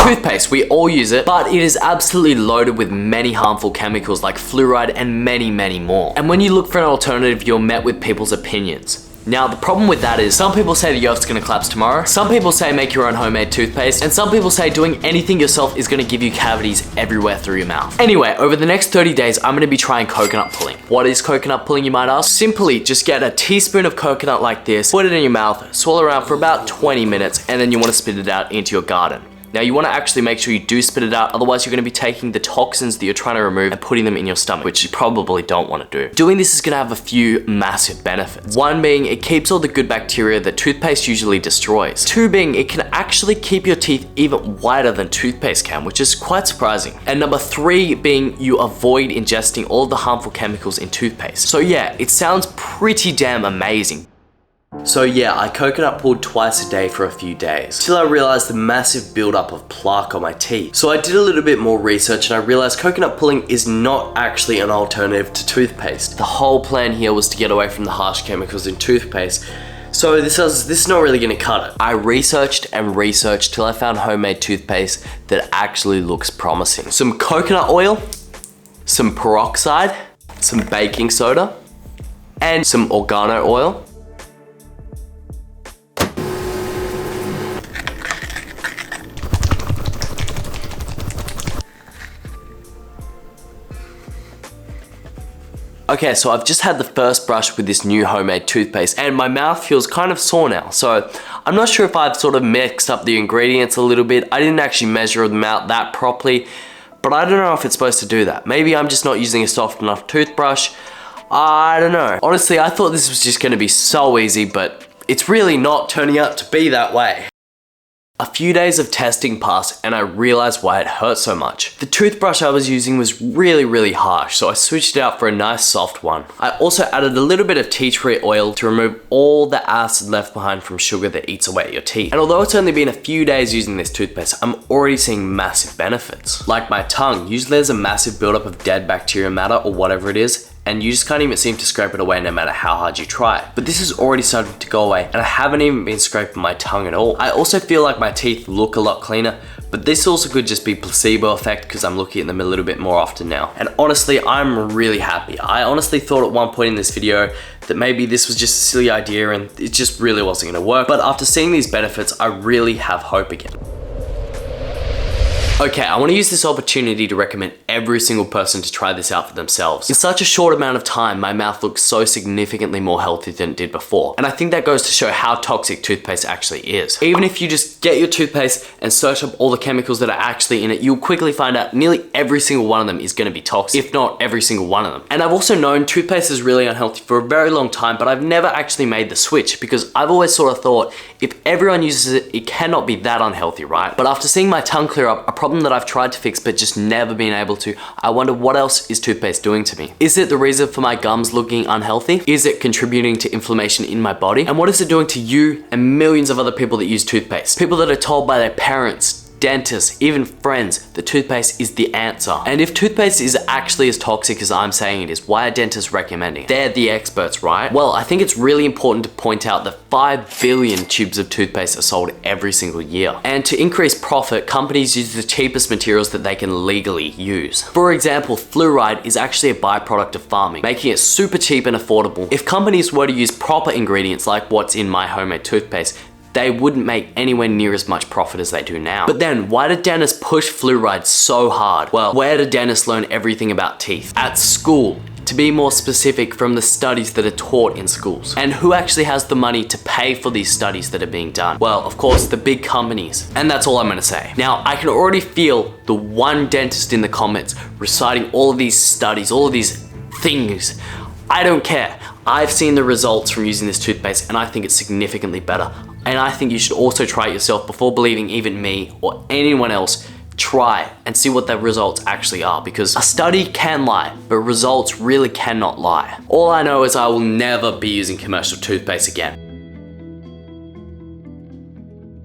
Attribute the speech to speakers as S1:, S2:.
S1: Toothpaste, we all use it, but it is absolutely loaded with many harmful chemicals like fluoride and many more. And when you look for an alternative, you're met with people's opinions. Now, the problem with that is some people say the earth's gonna collapse tomorrow, some people say make your own homemade toothpaste, and some people say doing anything yourself is gonna give you cavities everywhere through your mouth. Anyway, over the next 30 days, I'm gonna be trying coconut pulling. What is coconut pulling, you might ask? Simply just get a teaspoon of coconut like this, put it in your mouth, swallow around for about 20 minutes, and then you wanna spit it out into your garden. Now you want to actually make sure you do spit it out, otherwise you're going to be taking the toxins that you're trying to remove and putting them in your stomach, which you probably don't want to do. Doing this is going to have a few massive benefits. One being it keeps all the good bacteria that toothpaste usually destroys. Two being it can actually keep your teeth even whiter than toothpaste can, which is quite surprising. And number three being you avoid ingesting all of the harmful chemicals in toothpaste. So yeah, it sounds pretty damn amazing. So yeah, I coconut pulled twice a day for a few days, till I realized the massive buildup of plaque on my teeth. So I did a little bit more research and I realized coconut pulling is not actually an alternative to toothpaste. The whole plan here was to get away from the harsh chemicals in toothpaste. So this is not really gonna cut it. I researched and researched till I found homemade toothpaste that actually looks promising. Some coconut oil, some peroxide, some baking soda, and some oregano oil. Okay, so I've just had the first brush with this new homemade toothpaste and my mouth feels kind of sore now. So I'm not sure if I've sort of mixed up the ingredients a little bit. I didn't actually measure them out that properly, but I don't know if it's supposed to do that. Maybe I'm just not using a soft enough toothbrush. I don't know. Honestly, I thought this was just gonna be so easy, but it's really not turning out to be that way. A few days of testing passed and I realized why it hurt so much. The toothbrush I was using was really harsh, so I switched it out for a nice soft one. I also added a little bit of tea tree oil to remove all the acid left behind from sugar that eats away at your teeth. And although it's only been a few days using this toothpaste, I'm already seeing massive benefits. Like my tongue, usually there's a massive buildup of dead bacteria matter or whatever it is, and you just can't even seem to scrape it away no matter how hard you try. But this is already starting to go away and I haven't even been scraping my tongue at all. I also feel like my teeth look a lot cleaner, but this also could just be placebo effect because I'm looking at them a little bit more often now. And honestly, I'm really happy. I honestly thought at one point in this video that maybe this was just a silly idea and it just really wasn't gonna work. But after seeing these benefits, I really have hope again. Okay, I want to use this opportunity to recommend every single person to try this out for themselves. In such a short amount of time, my mouth looks so significantly more healthy than it did before. And I think that goes to show how toxic toothpaste actually is. Even if you just get your toothpaste and search up all the chemicals that are actually in it, you'll quickly find out nearly every single one of them is going to be toxic, if not every single one of them. And I've also known toothpaste is really unhealthy for a very long time, but I've never actually made the switch because I've always sort of thought if everyone uses it, it cannot be that unhealthy, right? But after seeing my tongue clear up, a problem that I've tried to fix but just never been able to, I wonder what else is toothpaste doing to me? Is it the reason for my gums looking unhealthy? Is it contributing to inflammation in my body? And what is it doing to you and millions of other people that use toothpaste? People that are told by their parents, dentists, even friends, that toothpaste is the answer. And if toothpaste is actually as toxic as I'm saying it is, why are dentists recommending it? They're the experts, right? Well, I think it's really important to point out that 5 billion tubes of toothpaste are sold every single year. And to increase profit, companies use the cheapest materials that they can legally use. For example, fluoride is actually a byproduct of farming, making it super cheap and affordable. If companies were to use proper ingredients like what's in my homemade toothpaste, they wouldn't make anywhere near as much profit as they do now. But then, why did dentists push fluoride so hard? Well, where did dentists learn everything about teeth? At school. To be more specific, from the studies that are taught in schools. And who actually has the money to pay for these studies that are being done? Well, of course, the big companies. And that's all I'm gonna say. Now, I can already feel the one dentist in the comments reciting all of these studies, all of these things. I don't care. I've seen the results from using this toothpaste and I think it's significantly better. And I think you should also try it yourself before believing even me or anyone else. Try and see what the results actually are, because a study can lie, but results really cannot lie. All I know is I will never be using commercial toothpaste again.